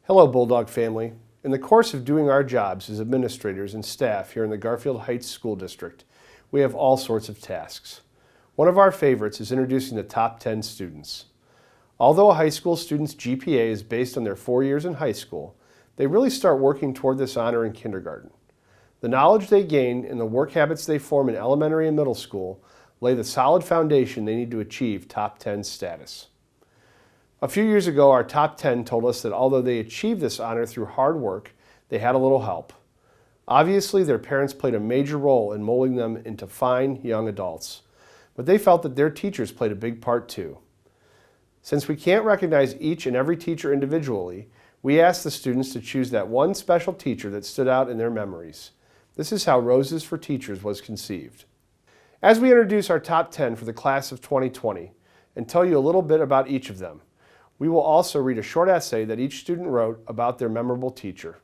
Hello, Bulldog family. In the course of doing our jobs as administrators and staff here in the Garfield Heights School District, we have all sorts of tasks. One of our favorites is introducing the top 10 students. Although a high school student's GPA is based on their 4 years in high school, they really start working toward this honor in kindergarten. The knowledge they gain and the work habits they form in elementary and middle school lay the solid foundation they need to achieve top 10 status. A few years ago, our top 10 told us that although they achieved this honor through hard work, they had a little help. Obviously, their parents played a major role in molding them into fine young adults, but they felt that their teachers played a big part too. Since we can't recognize each and every teacher individually, we asked the students to choose that one special teacher that stood out in their memories. This is how Roses for Teachers was conceived. As we introduce our top 10 for the class of 2020 and tell you a little bit about each of them, we will also read a short essay that each student wrote about their memorable teacher.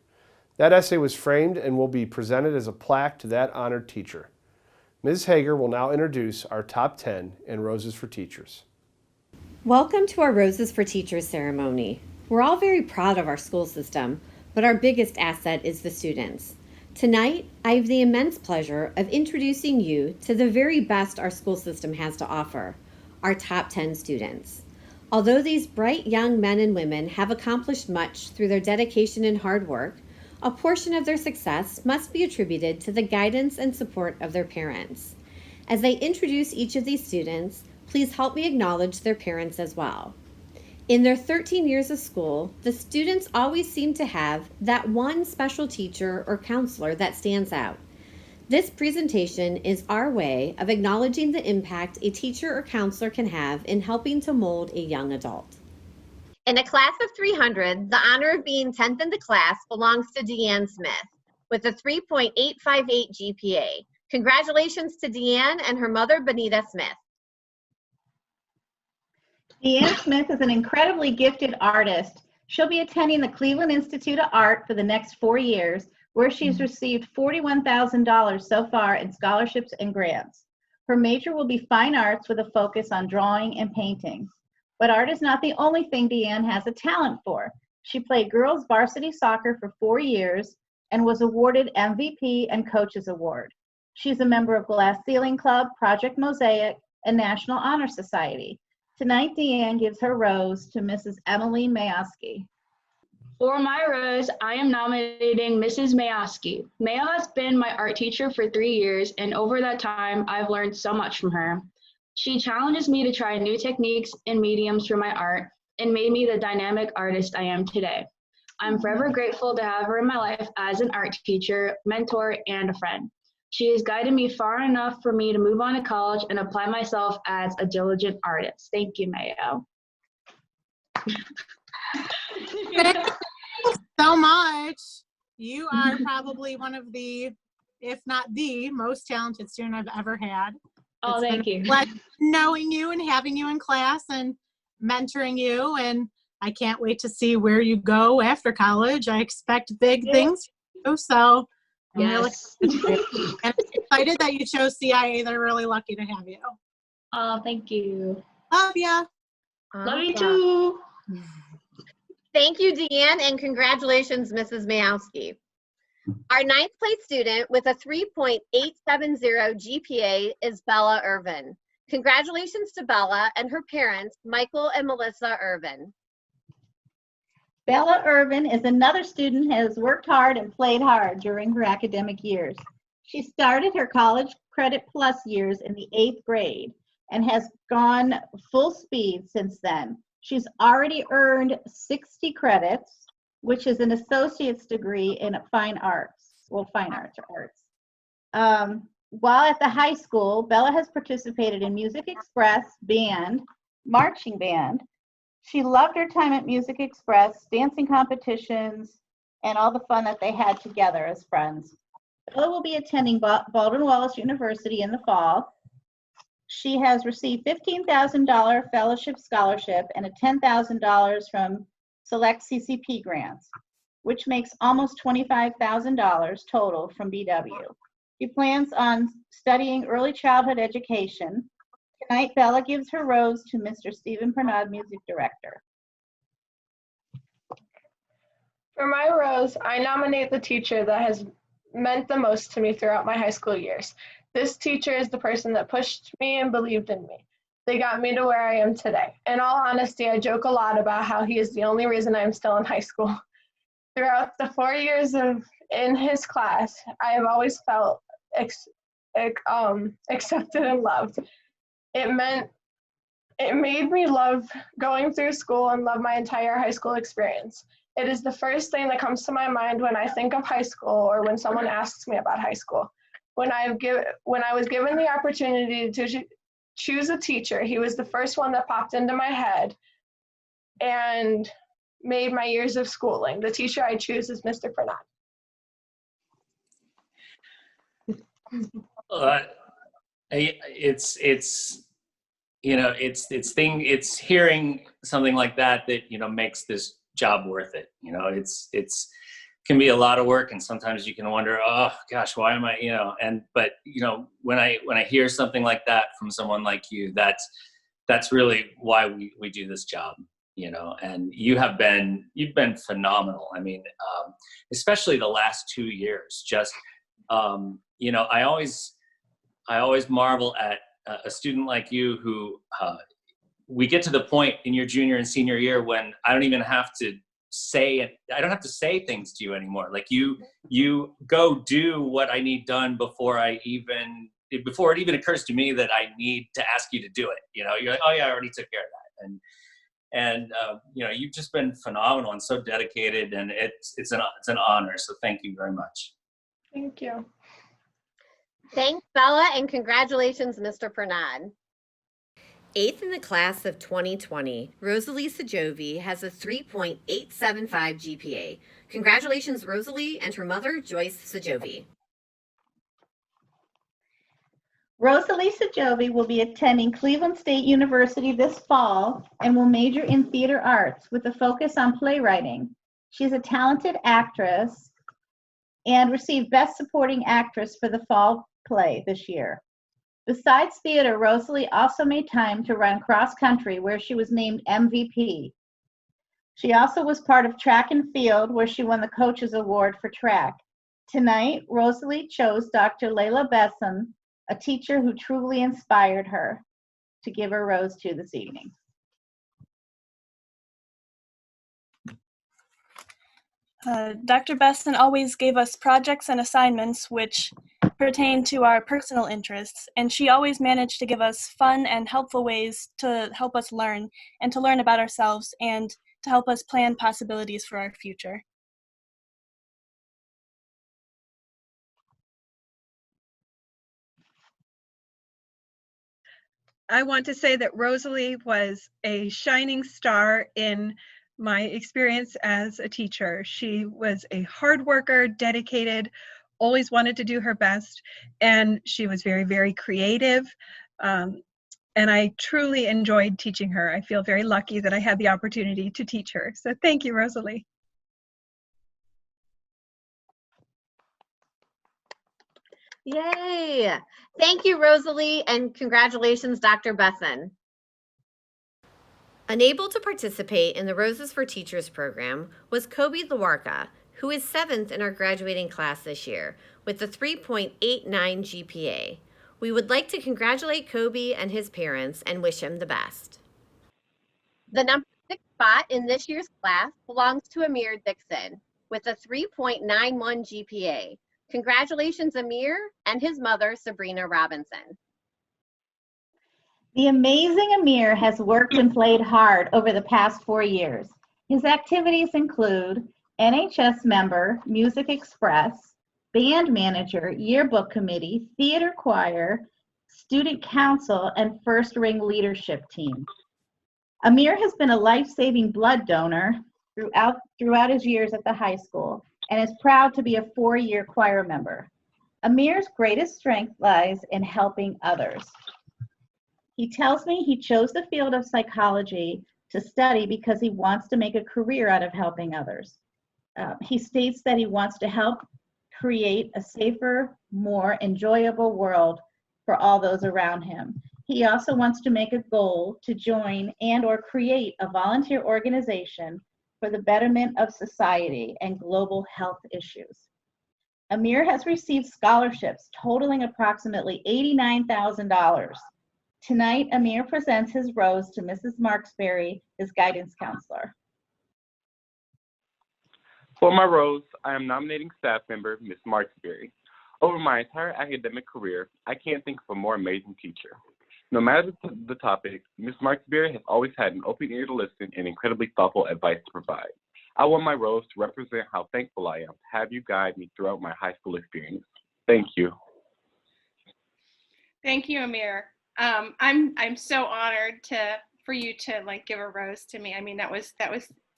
That essay was framed and will be presented as a plaque to that honored teacher. Ms. Hager will now introduce our top 10 and Roses for Teachers. Welcome to our Roses for Teachers ceremony. We're all very proud of our school system, but our biggest asset is the students. Tonight, I have the immense pleasure of introducing you to the very best our school system has to offer, our top 10 students. Although these bright young men and women have accomplished much through their dedication and hard work, a portion of their success must be attributed to the guidance and support of their parents. As I introduce each of these students, please help me acknowledge their parents as well. In their 13 years of school, the students always seem to have that one special teacher or counselor that stands out. This presentation is our way of acknowledging the impact a teacher or counselor can have in helping to mold a young adult. In a class of 300, the honor of being 10th in the class belongs to Dee Ann Smith with a 3.858 GPA. Congratulations to Dee Ann and her mother, Benita Smith. Dee Ann Smith is an incredibly gifted artist. She'll be attending the Cleveland Institute of Art for the next 4 years, where she's received $41,000 so far in scholarships and grants. Her major will be fine arts with a focus on drawing and painting. But art is not the only thing Dee Ann has a talent for. She played girls varsity soccer for 4 years and was awarded MVP and Coaches Award. She's a member of Glass Ceiling Club, Project Mosaic, and National Honor Society. Tonight, Dee Ann gives her rose to Mrs. Emily Mayoski. For my rose, I am nominating Mrs. Mayoski. Mayo has been my art teacher for 3 years, and over that time, I've learned so much from her. She challenges me to try new techniques and mediums for my art and made me the dynamic artist I am today. I'm forever grateful to have her in my life as an art teacher, mentor, and a friend. She has guided me far enough for me to move on to college and apply myself as a diligent artist. Thank you, Mayo. Thank you so much. You are probably one of the, if not the most talented student I've ever had. Oh, thank you. Knowing you and having you in class and mentoring you, and I can't wait to see where you go after college. I expect big things from you, so I'm really excited that you chose CIA. They're really lucky to have you. Oh, thank you. Love ya. Love you too. Thank you, Dee Ann, and congratulations, Mrs. Mayowski. Our ninth place student with a 3.870 GPA is Bella Irvin. Congratulations to Bella and her parents, Michael and Melissa Irvin. Bella Irvin is another student who has worked hard and played hard during her academic years. She started her college credit plus years in the 8th grade and has gone full speed since then. She's already earned 60 credits, which is an associate's degree in fine arts. Well, fine arts or arts. While at the high school, Bella has participated in Music Express, band, marching band. She loved her time at Music Express, dancing competitions, and all the fun that they had together as friends. Bella will be attending Baldwin Wallace University in the fall. She has received $15,000 fellowship scholarship and a $10,000 from select CCP grants, which makes almost $25,000 total from BW. She plans on studying early childhood education. Tonight, Bella gives her rose to Mr. Stephen Pernod, music director. For my rose, I nominate the teacher that has meant the most to me throughout my high school years. This teacher is the person that pushed me and believed in me. They got me to where I am today. In all honesty, I joke a lot about how he is the only reason I'm still in high school. Throughout the 4 years in his class, I have always felt accepted and loved. It made me love going through school and love my entire high school experience. It is the first thing that comes to my mind when I think of high school or when someone asks me about high school. When I was given the opportunity to choose a teacher, he was the first one that popped into my head and made my years of schooling. The teacher I choose is Mr. Fernand. It's hearing something like that makes this job worth it. It's can be a lot of work, and sometimes you can wonder, oh gosh, why am I, but when I hear something like that from someone like you, that's really why we do this job. And you've been phenomenal. I mean, especially the last 2 years, just I always marvel at a student like you who we get to the point in your junior and senior year when I don't have to say things to you anymore. Like you go do what I need done before it even occurs to me that I need to ask you to do it. You're like, oh yeah, I already took care of that. And you've just been phenomenal and so dedicated, and it's an honor. So thank you very much. Thank you. Thanks, Bella, and congratulations, Mr. Fernand. Eighth in the class of 2020, Rosalie Jovi has a 3.875 GPA. Congratulations, Rosalie, and her mother, Joyce Jovi. Rosalie Jovi will be attending Cleveland State University this fall and will major in theater arts with a focus on playwriting. She's a talented actress and received Best Supporting Actress for the fall play this year. Besides theater, Rosalie also made time to run cross country, where she was named MVP. She also was part of track and field, where she won the Coaches Award for track. Tonight, Rosalie chose Dr. Layla Besson, a teacher who truly inspired her, to give her rose to this evening. Dr. Besson always gave us projects and assignments which pertain to our personal interests, and she always managed to give us fun and helpful ways to help us learn and to learn about ourselves and to help us plan possibilities for our future. I want to say that Rosalie was a shining star in my experience as a teacher. She was a hard worker, dedicated, always wanted to do her best, and she was very, very creative. And I truly enjoyed teaching her. I feel very lucky that I had the opportunity to teach her. So thank you, Rosalie. Yay! Thank you, Rosalie, and congratulations, Dr. Besson. Unable to participate in the Roses for Teachers program was Kobe Lawarka, who is 7th in our graduating class this year with a 3.89 GPA. We would like to congratulate Kobe and his parents and wish him the best. The number 6 spot in this year's class belongs to Amir Dixon with a 3.91 GPA. Congratulations, Amir, and his mother, Sabrina Robinson. The amazing Amir has worked and played hard over the past 4 years. His activities include NHS member, Music Express, band manager, yearbook committee, theater choir, student council, and first ring leadership team. Amir has been a life-saving blood donor throughout his years at the high school and is proud to be a 4-year choir member. Amir's greatest strength lies in helping others. He tells me he chose the field of psychology to study because he wants to make a career out of helping others. He states that he wants to help create a safer, more enjoyable world for all those around him. He also wants to make a goal to join and or create a volunteer organization for the betterment of society and global health issues. Amir has received scholarships totaling approximately $89,000. Tonight, Amir presents his rose to Mrs. Marksberry, his guidance counselor. For my rose, I am nominating staff member Ms. Marksberry. Over my entire academic career, I can't think of a more amazing teacher. No matter the topic, Ms. Marksberry has always had an open ear to listen and incredibly thoughtful advice to provide. I want my rose to represent how thankful I am to have you guide me throughout my high school experience. Thank you. Thank you, Amir. I'm so honored for you to give a rose to me. I mean, that was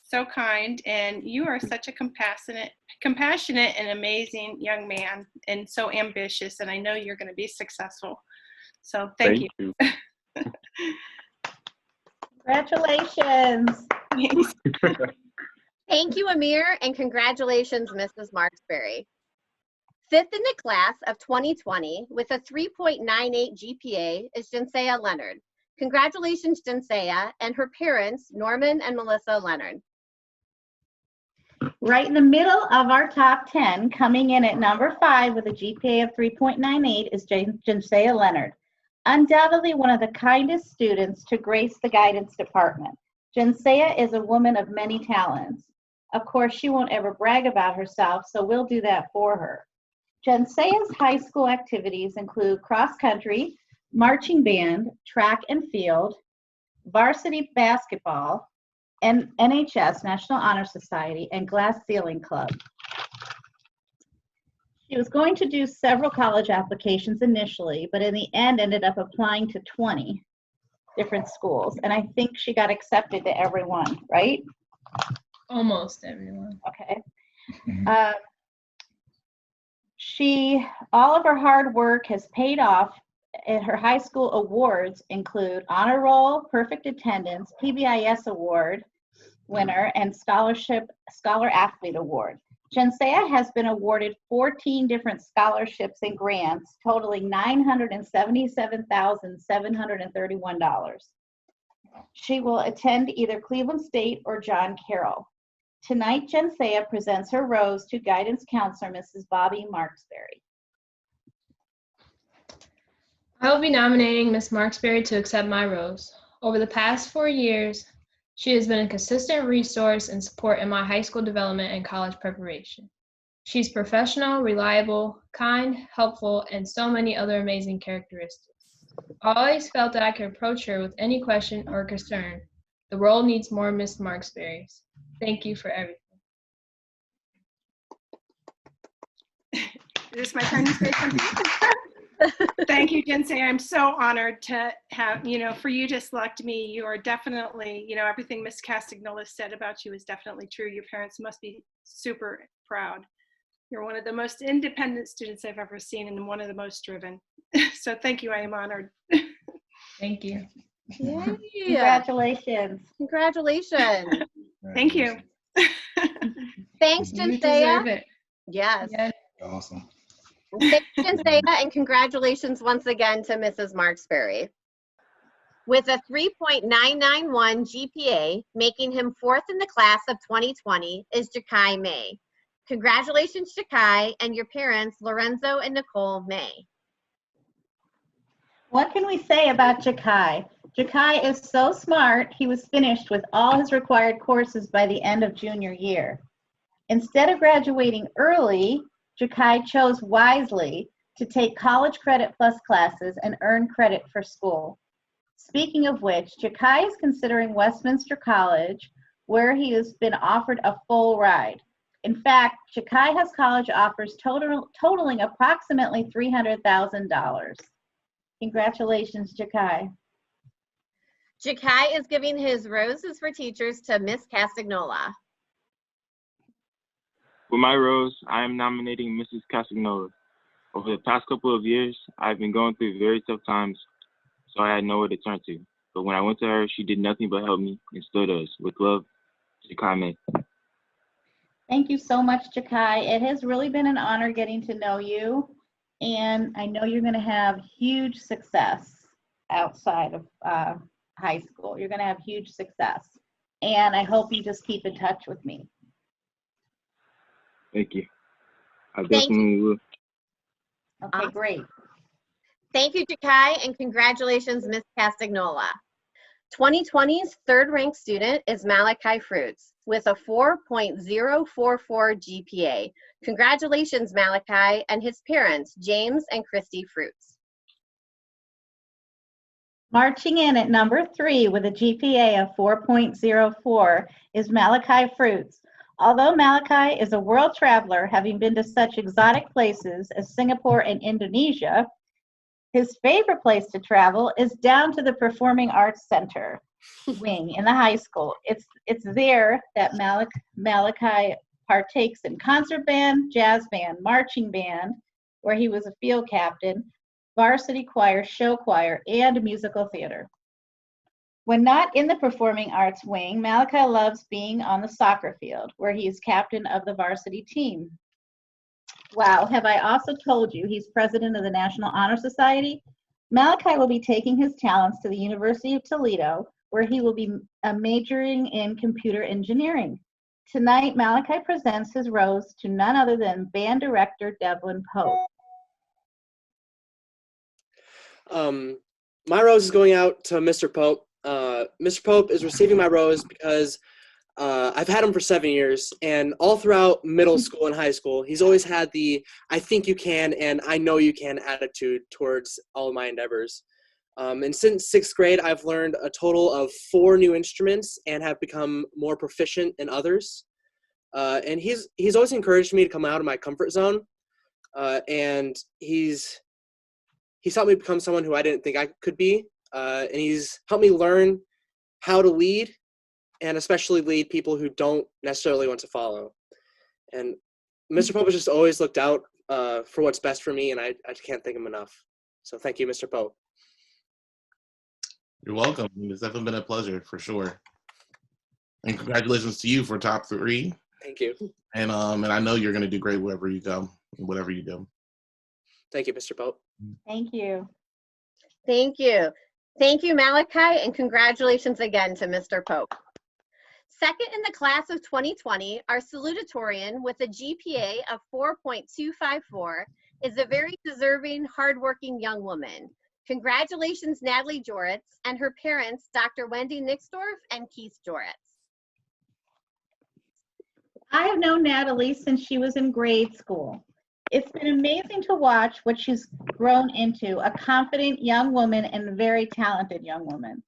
so kind, and you are such a compassionate and amazing young man, and so ambitious, and I know you're going to be successful. So thank you. Congratulations. Thank you, Amir, and congratulations, Mrs. Marksberry. Fifth in the class of 2020 with a 3.98 GPA is Saya Leonard. Congratulations, Saya, and her parents, Norman and Melissa Leonard. Right in the middle of our top 10, coming in at number 5 with a GPA of 3.98 is Saya Leonard. Undoubtedly one of the kindest students to grace the guidance department. Saya is a woman of many talents. Of course, she won't ever brag about herself, so we'll do that for her. Saya's high school activities include cross country, marching band, track and field, varsity basketball, and NHS, National Honor Society, and Glass Ceiling Club. She was going to do several college applications initially, but in the end ended up applying to 20 different schools. And I think she got accepted to every one, right? Almost everyone. Okay. All of her hard work has paid off, and her high school awards include Honor Roll, Perfect Attendance, PBIS Award winner, and Scholar Athlete Award. Saya has been awarded 14 different scholarships and grants totaling $977,731. She will attend either Cleveland State or John Carroll. Tonight, Saya presents her rose to guidance counselor Mrs. Bobby Marksberry. I will be nominating Ms. Marksberry to accept my rose. Over the past 4 years, she has been a consistent resource and support in my high school development and college preparation. She's professional, reliable, kind, helpful, and so many other amazing characteristics. I always felt that I could approach her with any question or concern. The world needs more Ms. Marksberrys. Thank you for everything. Is this my turn to say something? Thank you, Saya. I'm so honored to have, for you to select me. You are definitely, everything Ms. Castagnola said about you is definitely true. Your parents must be super proud. You're one of the most independent students I've ever seen and one of the most driven. So thank you. I am honored. Thank you. Yay. Congratulations. Congratulations. Thank you. Thanks, You Saya. deserve it. Yes. Yeah. Awesome. Thanks, Saya, and congratulations once again to Mrs. Marksberry. With a 3.991 GPA, making him 4th in the class of 2020, is Jakai May. Congratulations, Jakai, and your parents, Lorenzo and Nicole May. What can we say about Jakai? Jakai is so smart, he was finished with all his required courses by the end of junior year. Instead of graduating early, Jakai chose wisely to take college credit plus classes and earn credit for school. Speaking of which, Jakai is considering Westminster College, where he has been offered a full ride. In fact, Jakai has college offers totaling approximately $300,000. Congratulations, Jakai. Jakai is giving his roses for teachers to Miss Castagnola. For my rose, I am nominating Mrs. Castagnola. Over the past couple of years, I've been going through very tough times, so I had nowhere to turn to. But when I went to her, she did nothing but help me and still does. With love, Jakai May. Thank you so much, Jakai. It has really been an honor getting to know you, and I know you're going to have huge success outside of high school. You're going to have huge success. and I hope you just keep in touch with me. Thank you. I Thank definitely will. Okay, Awesome. great. Thank you, Jakai, and congratulations, Ms. Castagnola. 2020's third-ranked student is Malachi Fruits with a 4.044 GPA. Congratulations, Malachi, and his parents, James and Christy Fruits. Marching in at number 3 with a GPA of 4.04 is Malachi Fruits. Although Malachi is a world traveler, having been to such exotic places as Singapore and Indonesia, his favorite place to travel is down to the Performing Arts Center wing in the high school. It's there that Malachi partakes in concert band, jazz band, marching band, where he was a field captain, varsity choir, show choir, and musical theater. When not in the Performing Arts wing, Malachi loves being on the soccer field, where he is captain of the varsity team. Wow, have I also told you he's president of the National Honor Society? Malachi will be taking his talents to the University of Toledo, where he will be majoring in computer engineering. Tonight, Malachi presents his rose to none other than band director Devlin Pope. My rose is going out to Mr. Pope. Mr. Pope is receiving my rose because I've had him for 7 years, and all throughout middle school and high school, he's always had the "I think you can" and "I know you can" attitude towards all of my endeavors. And since 6th grade, I've learned a total of 4 new instruments and have become more proficient in others. And he's always encouraged me to come out of my comfort zone, and he's helped me become someone who I didn't think I could be, and he's helped me learn how to lead, and especially lead people who don't necessarily want to follow. And Mr. Pope has just always looked out for what's best for me, and I can't thank him enough. So thank you, Mr. Pope. You're welcome. It's definitely been a pleasure, for sure. And congratulations to you for top 3. Thank you. And I know you're going to do great wherever you go, whatever you do. Thank you, Mr. Pope. Thank you. Thank you. Thank you, Malachi, and congratulations again to Mr. Pope. Second in the class of 2020, our salutatorian with a GPA of 4.254 is a very deserving, hardworking young woman. Congratulations, Natalie Joritz, and her parents, Dr. Wendy Nixdorf and Keith Joritz. I have known Natalie since she was in grade school. It's been amazing to watch what she's grown into, a confident young woman and a very talented young woman.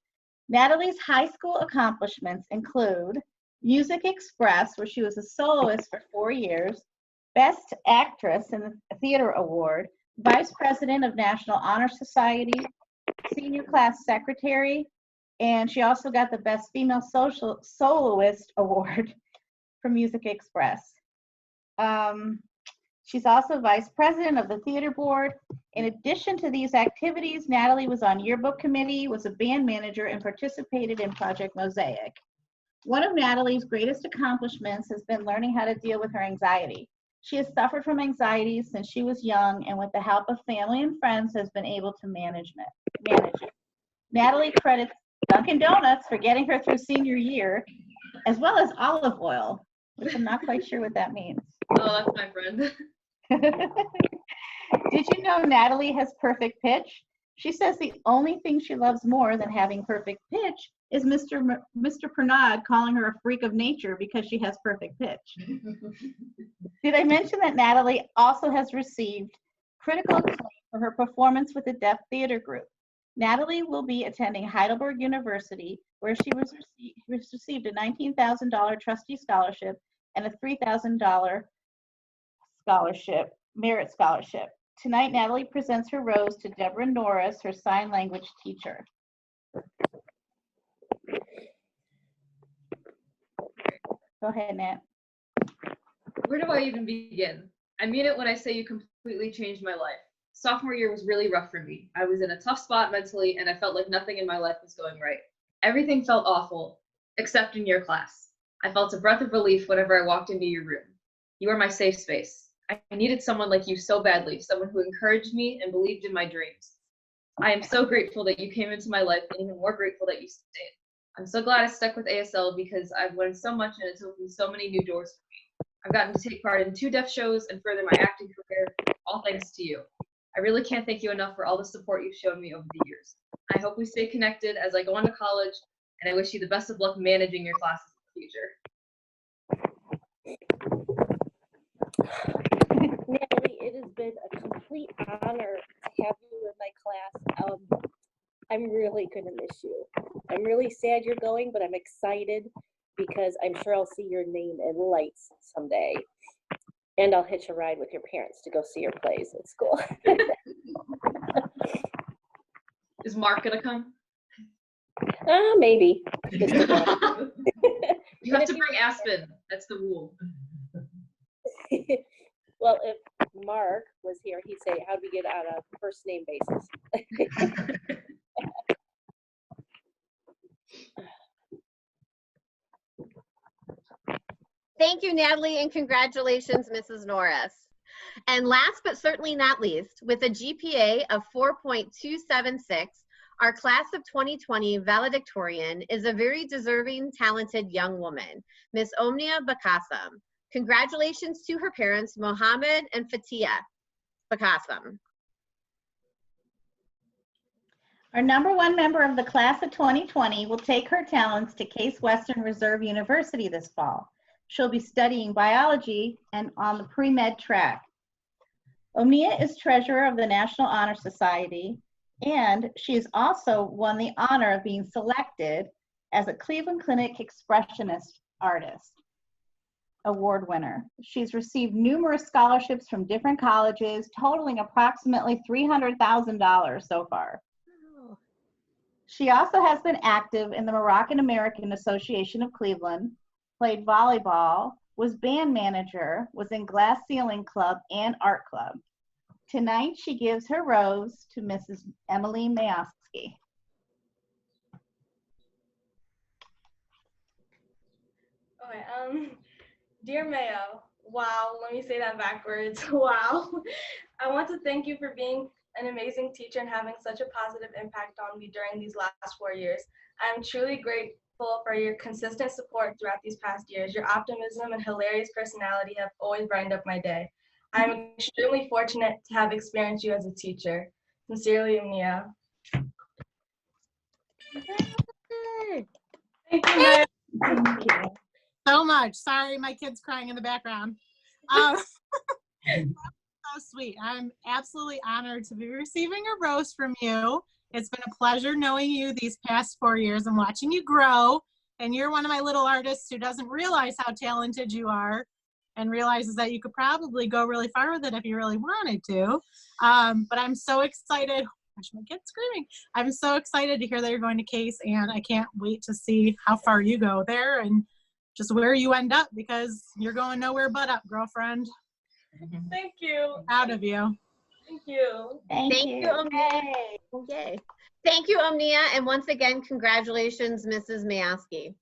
Natalie's high school accomplishments include Music Express, where she was a soloist for 4 years, Best Actress in the Theater Award, Vice President of National Honor Society, Senior Class Secretary, and she also got the Best Female Soloist Award for Music Express. She's also Vice President of the Theater Board. In addition to these activities, Natalie was on Yearbook Committee, was a band manager, and participated in Project Mosaic. One of Natalie's greatest accomplishments has been learning how to deal with her anxiety. She has suffered from anxiety since she was young, and with the help of family and friends has been able to manage it. Natalie credits Dunkin' Donuts for getting her through senior year, as well as olive oil, which I'm not quite sure what that means. Oh, that's my friend. Did you know Natalie has perfect pitch? She says the only thing she loves more than having perfect pitch is Mr. Pernod calling her a freak of nature because she has perfect pitch. Did I mention that Natalie also has received critical acclaim for her performance with the Deaf Theater Group? Natalie will be attending Heidelberg University, where she received a $19,000 trustee scholarship and a $3,000 scholarship, merit scholarship. Tonight, Natalie presents her rose to Deborah Norris, her sign language teacher. Go ahead, Nat. Where do I even begin? I mean it when I say you completely changed my life. Sophomore year was really rough for me. I was in a tough spot mentally, and I felt like nothing in my life was going right. Everything felt awful, except in your class. I felt a breath of relief whenever I walked into your room. You were my safe space. I needed someone like you so badly, someone who encouraged me and believed in my dreams. I am so grateful that you came into my life, and even more grateful that you stayed. I'm so glad I stuck with ASL because I've learned so much and it's opened so many new doors for me. I've gotten to take part in 2 deaf shows and further my acting career, all thanks to you. I really can't thank you enough for all the support you've shown me over the years. I hope we stay connected as I go on to college, and I wish you the best of luck managing your classes in the future. Natalie, it has been a complete honor to have you in my class. I'm really going to miss you. I'm really sad you're going, but I'm excited because I'm sure I'll see your name in lights someday. And I'll hitch a ride with your parents to go see your plays at school. Is Mark gonna come? Maybe. You have to bring Aspen. That's the rule. Well, if Mark was here, he'd say, how do we get on a first name basis? Thank you, Natalie, and congratulations, Mrs. Norris. And last but certainly not least, with a GPA of 4.276, our class of 2020 valedictorian is a very deserving, talented young woman, Miss Omnia Bakassam. Congratulations to her parents, Mohammed and Fatia Bakassam. Our #1 member of the class of 2020 will take her talents to Case Western Reserve University this fall. She'll be studying biology and on the pre-med track. Omnia is treasurer of the National Honor Society, and she has also won the honor of being selected as a Cleveland Clinic Expressionist Artist Award winner. She's received numerous scholarships from different colleges, totaling approximately $300,000 so far. She also has been active in the Moroccan American Association of Cleveland, played volleyball, was band manager, was in Glass Ceiling Club and Art Club. Tonight, she gives her rose to Mrs. Emily Mayoski. Okay, dear Mayo, wow, let me say that backwards, wow. I want to thank you for being an amazing teacher and having such a positive impact on me during these last 4 years. I'm truly grateful for your consistent support throughout these past years. Your optimism and hilarious personality have always brightened up my day. I'm extremely fortunate to have experienced you as a teacher. Sincerely, Mia. Thank you, Maya. So much. Sorry, my kid's crying in the background. So sweet. I'm absolutely honored to be receiving a rose from you. It's been a pleasure knowing you these past 4 years and watching you grow. And you're one of my little artists who doesn't realize how talented you are and realizes that you could probably go really far with it if you really wanted to. But I'm so excited. Gosh, my kid's screaming. I'm so excited to hear that you're going to Case, and I can't wait to see how far you go there and just where you end up, because you're going nowhere but up, girlfriend. Thank you. Proud of you. Thank you. Thank you, Omnia. Yay. Thank you, Omnia. And once again, congratulations, Mrs. Mayoski.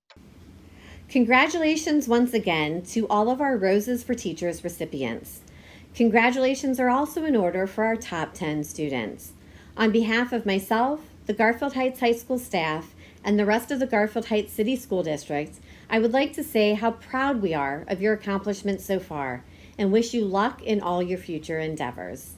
Congratulations once again to all of our Roses for Teachers recipients. Congratulations are also in order for our top 10 students. On behalf of myself, the Garfield Heights High School staff, and the rest of the Garfield Heights City School District, I would like to say how proud we are of your accomplishments so far and wish you luck in all your future endeavors.